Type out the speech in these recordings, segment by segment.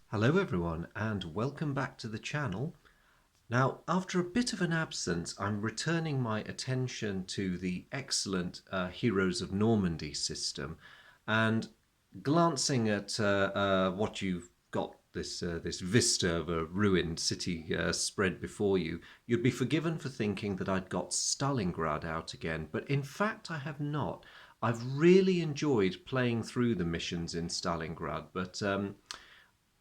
Hello everyone and welcome back to the channel. Now, after a bit of an absence, I'm returning my attention to the excellent Heroes of Normandy system and glancing at what you've got this vista of a ruined city spread before you, you'd be forgiven for thinking that I'd got Stalingrad out again, but in fact I have not. I've really enjoyed playing through the missions in Stalingrad, but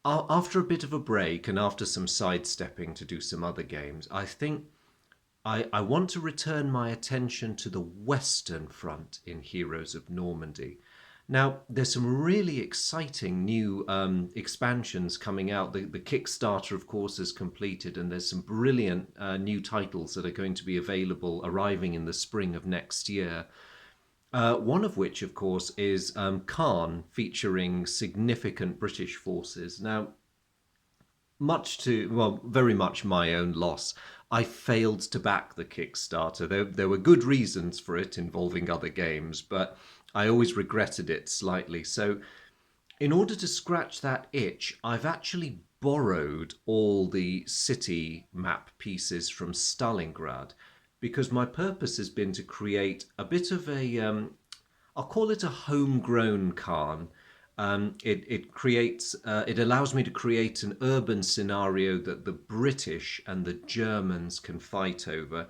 after a bit of a break and after some sidestepping to do some other games, I think I want to return my attention to the Western Front in Heroes of Normandy. Now, there's some really exciting new expansions coming out. The Kickstarter, of course, is completed, and there's some brilliant new titles that are going to be available arriving in the spring of next year. One of which, of course, is Caen, featuring significant British forces. Now, very much my own loss, I failed to back the Kickstarter. There were good reasons for it involving other games, but I always regretted it slightly. So, in order to scratch that itch, I've actually borrowed all the city map pieces from Stalingrad because my purpose has been to create a bit of I'll call it a homegrown Khan. It allows me to create an urban scenario that the British and the Germans can fight over.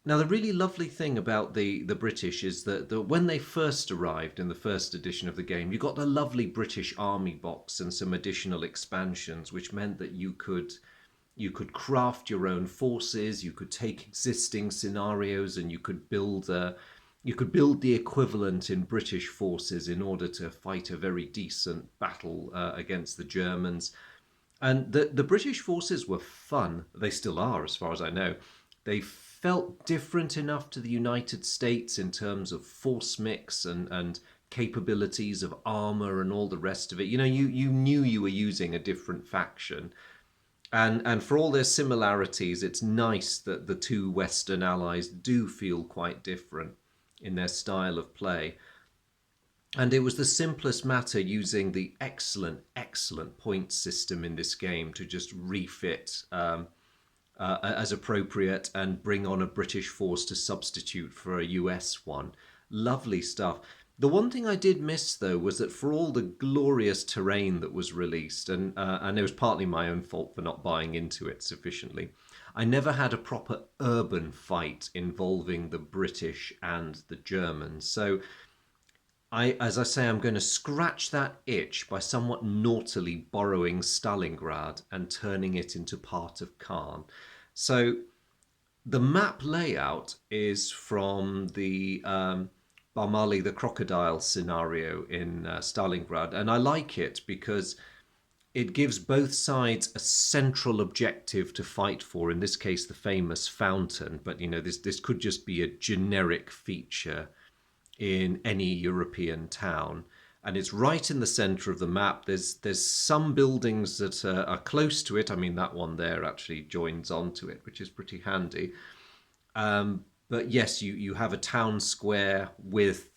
Now, the really lovely thing about the British is that when they first arrived in the first edition of the game, you got a lovely British Army box and some additional expansions, which meant that you could craft your own forces, you could take existing scenarios, and you could build the equivalent in British forces in order to fight a very decent battle against the Germans. And the British forces were fun. They still are, as far as I know. They felt different enough to the United States in terms of force mix and capabilities of armor and all the rest of it. You knew you were using a different faction. And for all their similarities, it's nice that the two Western allies do feel quite different in their style of play. And it was the simplest matter using the excellent, excellent point system in this game to just refit as appropriate and bring on a British force to substitute for a US one. Lovely stuff. The one thing I did miss, though, was that for all the glorious terrain that was released, and it was partly my own fault for not buying into it sufficiently, I never had a proper urban fight involving the British and the Germans. So as I say, I'm going to scratch that itch by somewhat naughtily borrowing Stalingrad and turning it into part of Caen. So the map layout is from the Barmali the crocodile scenario in Stalingrad, and I like it because it gives both sides a central objective to fight for. In this case, the famous fountain, but this could just be a generic feature in any European town, and it's right in the center of the map. There's some buildings that are close to it. I mean, that one there actually joins onto it, which is pretty handy. But yes, you have a town square with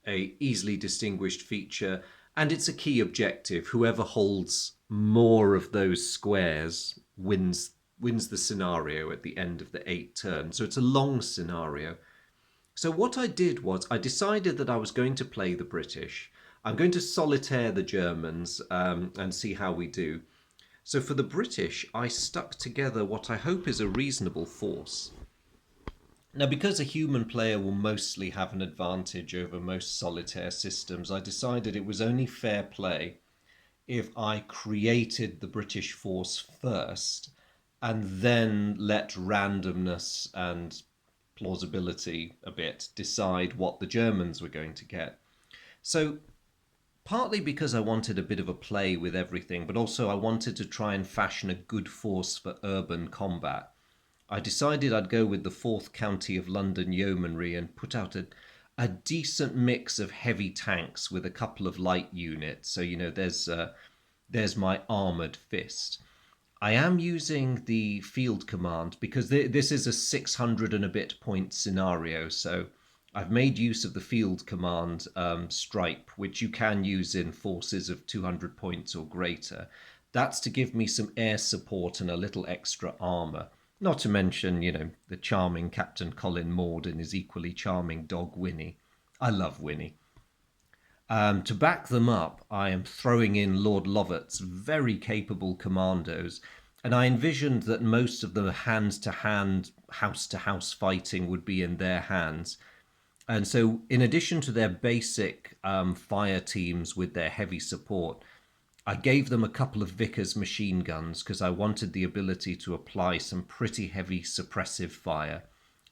a easily distinguished feature, and it's a key objective. Whoever holds more of those squares wins the scenario at the end of the 8 turns. So it's a long scenario. So what I did was I decided that I was going to play the British. I'm going to solitaire the Germans and see how we do. So for the British, I stuck together what I hope is a reasonable force. Now, because a human player will mostly have an advantage over most solitaire systems, I decided it was only fair play if I created the British force first and then let randomness and plausibility a bit decide what the Germans were going to get. So, partly because I wanted a bit of a play with everything, but also I wanted to try and fashion a good force for urban combat, I decided I'd go with the 4th County of London Yeomanry and put out a decent mix of heavy tanks with a couple of light units. So, there's my armoured fist. I am using the field command because this is a 600 and a bit point scenario. So I've made use of the field command stripe, which you can use in forces of 200 points or greater. That's to give me some air support and a little extra armor. Not to mention, the charming Captain Colin Maud and his equally charming dog Winnie. I love Winnie. To back them up, I am throwing in Lord Lovat's very capable commandos, and I envisioned that most of the hand-to-hand, house-to-house fighting would be in their hands. And so, in addition to their basic fire teams with their heavy support, I gave them a couple of Vickers machine guns because I wanted the ability to apply some pretty heavy suppressive fire.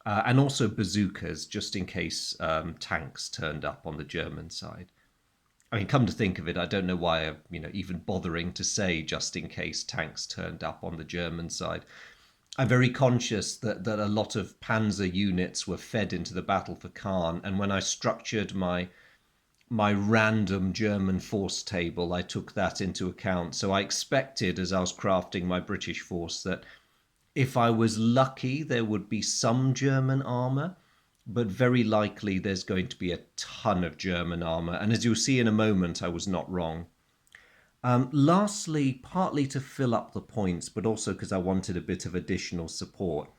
And also bazookas, just in case tanks turned up on the German side. I mean, come to think of it, I don't know why I'm, even bothering to say just in case tanks turned up on the German side. I'm very conscious that a lot of panzer units were fed into the battle for Caen, and when I structured my random German force table, I took that into account. So I expected, as I was crafting my British force, that if I was lucky, there would be some German armour, but very likely there's going to be a ton of German armour. And as you'll see in a moment, I was not wrong. Lastly, partly to fill up the points, but also because I wanted a bit of additional support,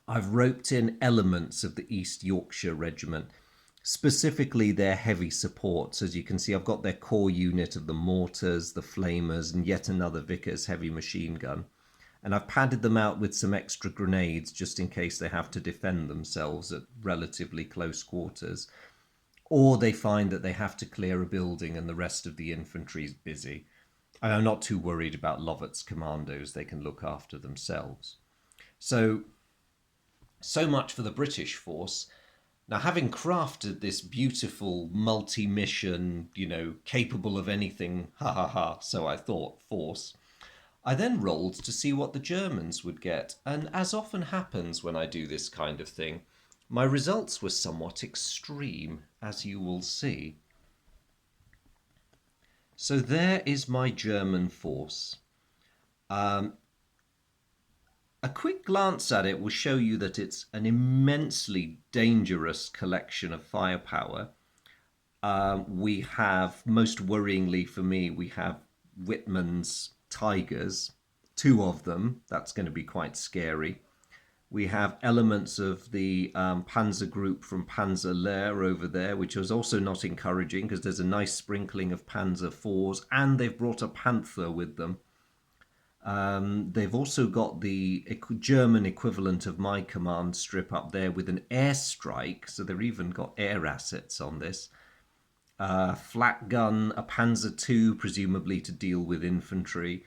I've roped in elements of the East Yorkshire Regiment, specifically their heavy supports. As you can see, I've got their core unit of the mortars, the flamers, and yet another Vickers heavy machine gun. And I've padded them out with some extra grenades just in case they have to defend themselves at relatively close quarters. Or they find that they have to clear a building and the rest of the infantry's busy. And I'm not too worried about Lovat's commandos. They can look after themselves. So much for the British force. Now, having crafted this beautiful multi-mission, capable of anything, so I thought, force, I then rolled to see what the Germans would get, and as often happens when I do this kind of thing, my results were somewhat extreme, as you will see. So there is my German force. A quick glance at it will show you that it's an immensely dangerous collection of firepower. We have, most worryingly for me, we have Whitman's Tigers, 2 of them. That's going to be quite scary. We have elements of the Panzer group from Panzer Lehr over there, which was also not encouraging because there's a nice sprinkling of Panzer IVs, and they've brought a Panther with them. They've also got the German equivalent of my command strip up there with an airstrike, so they've even got air assets on this. Flak gun, a Panzer II, presumably to deal with infantry.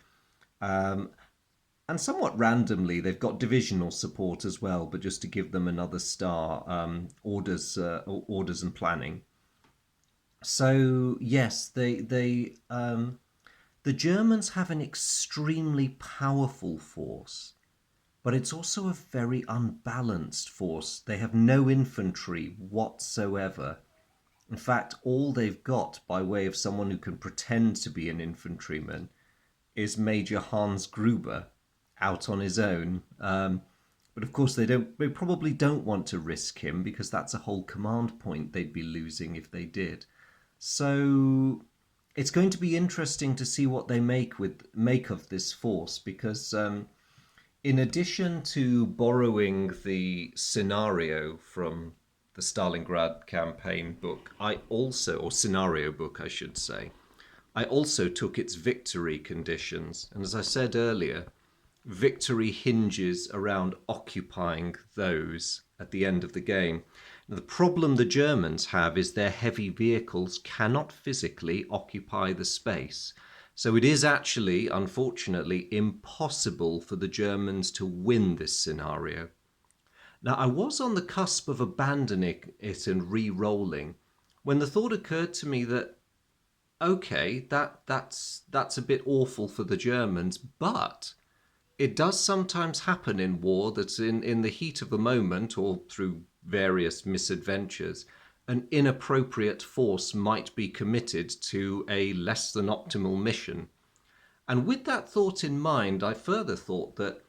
And somewhat randomly, they've got divisional support as well, but just to give them another star, orders and planning. So yes, the Germans have an extremely powerful force, but it's also a very unbalanced force. They have no infantry whatsoever. In fact, all they've got by way of someone who can pretend to be an infantryman is Major Hans Gruber out on his own. But of course, they probably don't want to risk him because that's a whole command point they'd be losing if they did. So it's going to be interesting to see what they make of this force, because in addition to borrowing the scenario from the Stalingrad campaign book, or scenario book, I should say, I also took its victory conditions. And as I said earlier, victory hinges around occupying those at the end of the game. Now, the problem the Germans have is their heavy vehicles cannot physically occupy the space. So it is actually, unfortunately, impossible for the Germans to win this scenario. Now, I was on the cusp of abandoning it and re-rolling when the thought occurred to me that, okay, that's a bit awful for the Germans, but it does sometimes happen in war that in the heat of the moment, or through various misadventures, an inappropriate force might be committed to a less than optimal mission. And with that thought in mind, I further thought that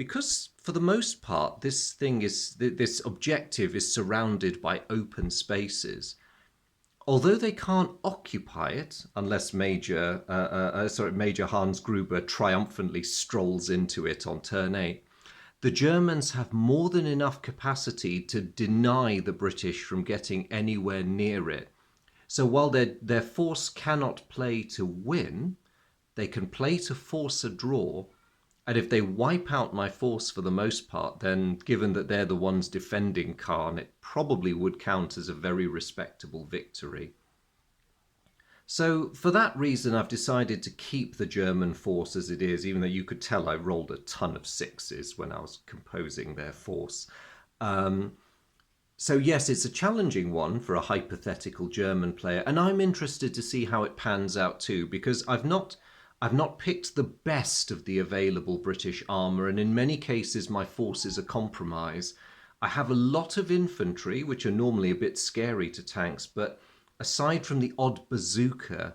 because for the most part, this objective is surrounded by open spaces. Although they can't occupy it unless Major Hans Gruber triumphantly strolls into it on turn 8, the Germans have more than enough capacity to deny the British from getting anywhere near it. So while their force cannot play to win, they can play to force a draw. And if they wipe out my force for the most part, then given that they're the ones defending Caen, it probably would count as a very respectable victory. So for that reason, I've decided to keep the German force as it is, even though you could tell I rolled a ton of sixes when I was composing their force. So yes, it's a challenging one for a hypothetical German player, and I'm interested to see how it pans out too, because I've not picked the best of the available British armour, and in many cases my force is a compromise. I have a lot of infantry, which are normally a bit scary to tanks, but aside from the odd bazooka,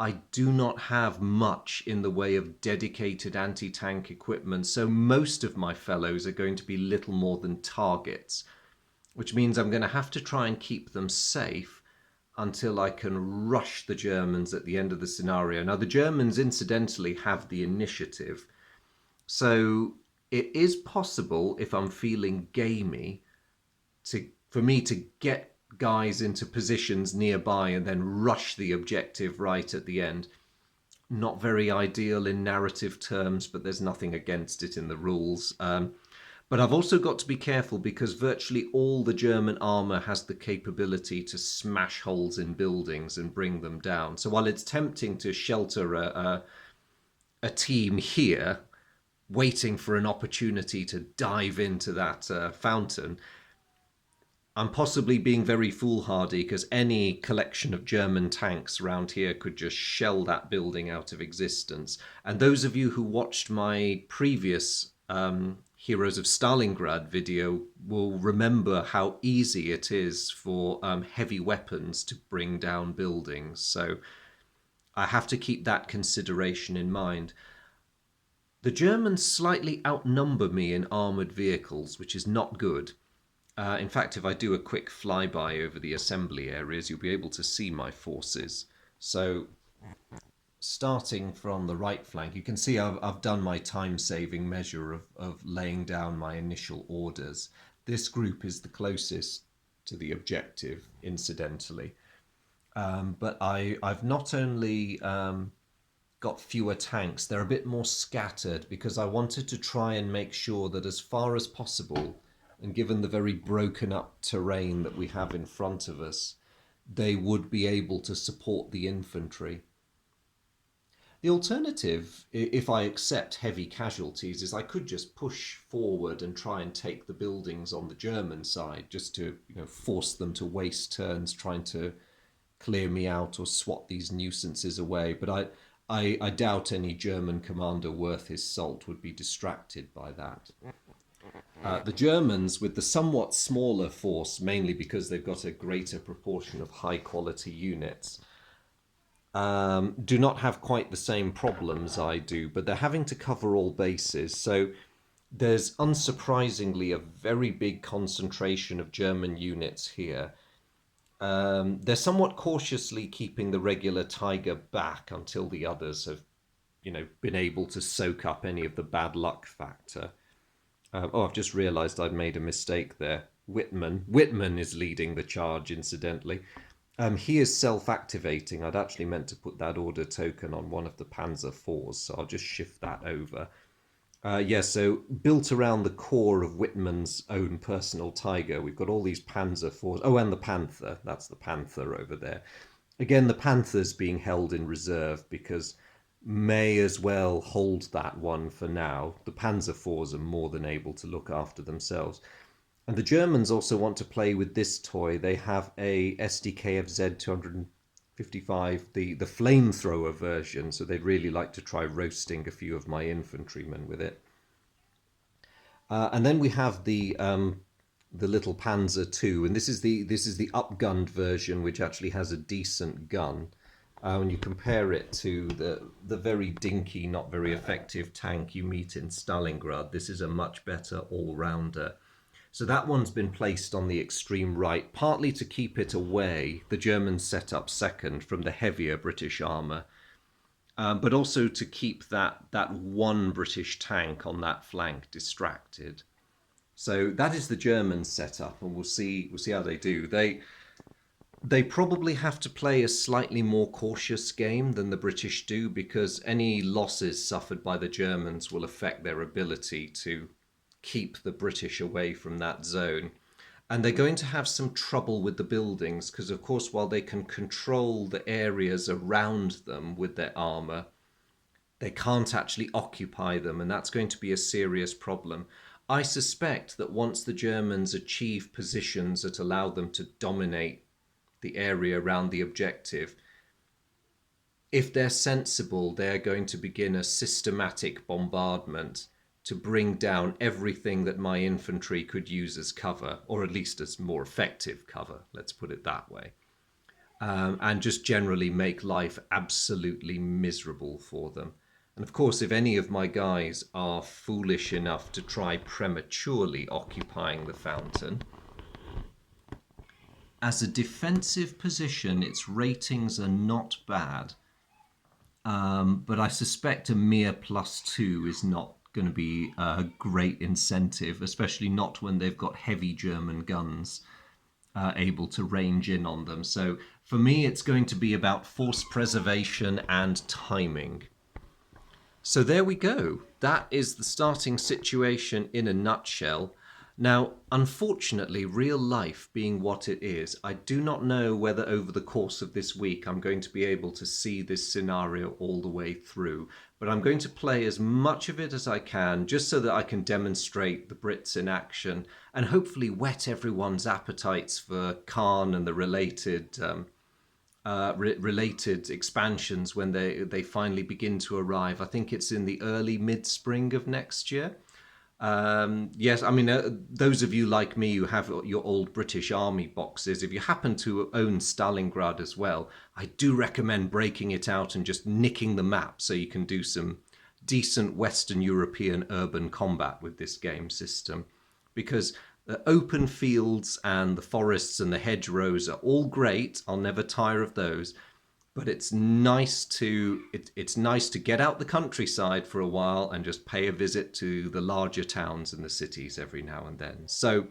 I do not have much in the way of dedicated anti-tank equipment, so most of my fellows are going to be little more than targets, which means I'm going to have to try and keep them safe until I can rush the Germans at the end of the scenario. Now, the Germans, incidentally, have the initiative, so it is possible, if I'm feeling gamey, for me to get guys into positions nearby and then rush the objective right at the end. Not very ideal in narrative terms, but there's nothing against it in the rules. But I've also got to be careful because virtually all the German armour has the capability to smash holes in buildings and bring them down. So while it's tempting to shelter a team here, waiting for an opportunity to dive into that fountain, I'm possibly being very foolhardy because any collection of German tanks around here could just shell that building out of existence. And those of you who watched my previous Heroes of Stalingrad video will remember how easy it is for heavy weapons to bring down buildings. So I have to keep that consideration in mind. The Germans slightly outnumber me in armoured vehicles, which is not good. In fact, if I do a quick flyby over the assembly areas, you'll be able to see my forces. So, starting from the right flank, you can see I've done my time-saving measure of laying down my initial orders. This group is the closest to the objective, incidentally. But I've not only got fewer tanks, they're a bit more scattered because I wanted to try and make sure that as far as possible, and given the very broken up terrain that we have in front of us, they would be able to support the infantry. The alternative, if I accept heavy casualties, is I could just push forward and try and take the buildings on the German side, just to force them to waste turns trying to clear me out or swat these nuisances away. But I doubt any German commander worth his salt would be distracted by that. The Germans, with the somewhat smaller force, mainly because they've got a greater proportion of high-quality units, do not have quite the same problems I do, but they're having to cover all bases. So there's unsurprisingly a very big concentration of German units here. They're somewhat cautiously keeping the regular Tiger back until the others have, been able to soak up any of the bad luck factor. I've just realised I'd made a mistake there. Whitman is leading the charge, incidentally. He is self-activating. I'd actually meant to put that order token on one of the Panzer IVs, so I'll just shift that over. So built around the core of Whitman's own personal Tiger, we've got all these Panzer IVs. Oh, and the Panther. That's the Panther over there. Again, the Panther's being held in reserve because may as well hold that one for now. The Panzer IVs are more than able to look after themselves. And the Germans also want to play with this toy. They have a SDKFZ 255, the flamethrower version, so they'd really like to try roasting a few of my infantrymen with it. And then we have the little Panzer II, and this is the upgunned version, which actually has a decent gun. When you compare it to the very dinky, not very effective tank you meet in Stalingrad, this is a much better all-rounder. So that one's been placed on the extreme right, partly to keep it away, the Germans set up second, from the heavier British armour, but also to keep that one British tank on that flank distracted. So that is the Germans setup, and we'll see how they do. They probably have to play a slightly more cautious game than the British do, because any losses suffered by the Germans will affect their ability to keep the British away from that zone. And they're going to have some trouble with the buildings, because, of course, while they can control the areas around them with their armour, they can't actually occupy them, and that's going to be a serious problem. I suspect that once the Germans achieve positions that allow them to dominate the area around the objective, if they're sensible, they're going to begin a systematic bombardment to bring down everything that my infantry could use as cover, or at least as more effective cover, let's put it that way, and just generally make life absolutely miserable for them. And of course, if any of my guys are foolish enough to try prematurely occupying the fountain, as a defensive position, its ratings are not bad, but I suspect a mere +2 is not going to be a great incentive, especially not when they've got heavy German guns able to range in on them. So for me, it's going to be about force preservation and timing. So there we go. That is the starting situation in a nutshell. Now, unfortunately, real life being what it is, I do not know whether over the course of this week I'm going to be able to see this scenario all the way through. But I'm going to play as much of it as I can, just so that I can demonstrate the Brits in action and hopefully whet everyone's appetites for Caen and the related related expansions when they finally begin to arrive. I think it's in the early mid-spring of next year. Yes, I mean, those of you like me who have your old British Army boxes, if you happen to own Stalingrad as well, I do recommend breaking it out and just nicking the map so you can do some decent Western European urban combat with this game system. Because the open fields and the forests and the hedgerows are all great. I'll never tire of those. But it's nice to get out the countryside for a while and just pay a visit to the larger towns and the cities every now and then. So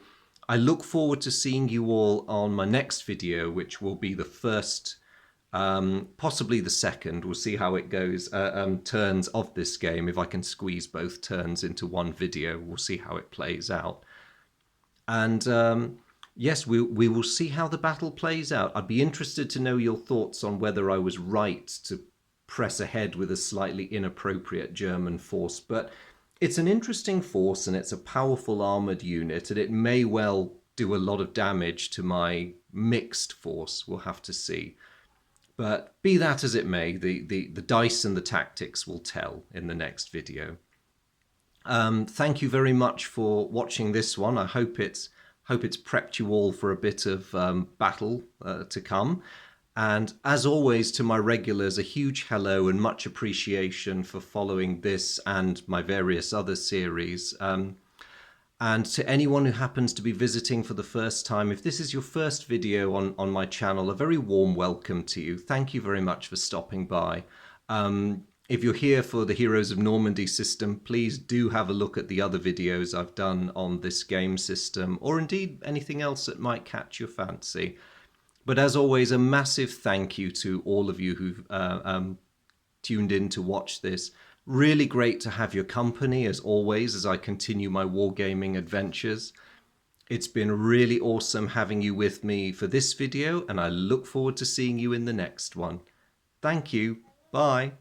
I look forward to seeing you all on my next video, which will be the first, possibly the second. We'll see how it goes, turns of this game. If I can squeeze both turns into one video, we'll see how it plays out. And yes, we will see how the battle plays out. I'd be interested to know your thoughts on whether I was right to press ahead with a slightly inappropriate German force. But it's an interesting force and it's a powerful armoured unit, and it may well do a lot of damage to my mixed force. We'll have to see. But be that as it may, the dice and the tactics will tell in the next video. Thank you very much for watching this one. I hope it's prepped you all for a bit of battle to come. And as always, to my regulars, a huge hello and much appreciation for following this and my various other series. And to anyone who happens to be visiting for the first time, if this is your first video on my channel, a very warm welcome to you. Thank you very much for stopping by. If you're here for the Heroes of Normandy system, please do have a look at the other videos I've done on this game system, or indeed anything else that might catch your fancy. But as always, a massive thank you to all of you who've tuned in to watch this. Really great to have your company, as always, as I continue my wargaming adventures. It's been really awesome having you with me for this video, and I look forward to seeing you in the next one. Thank you. Bye.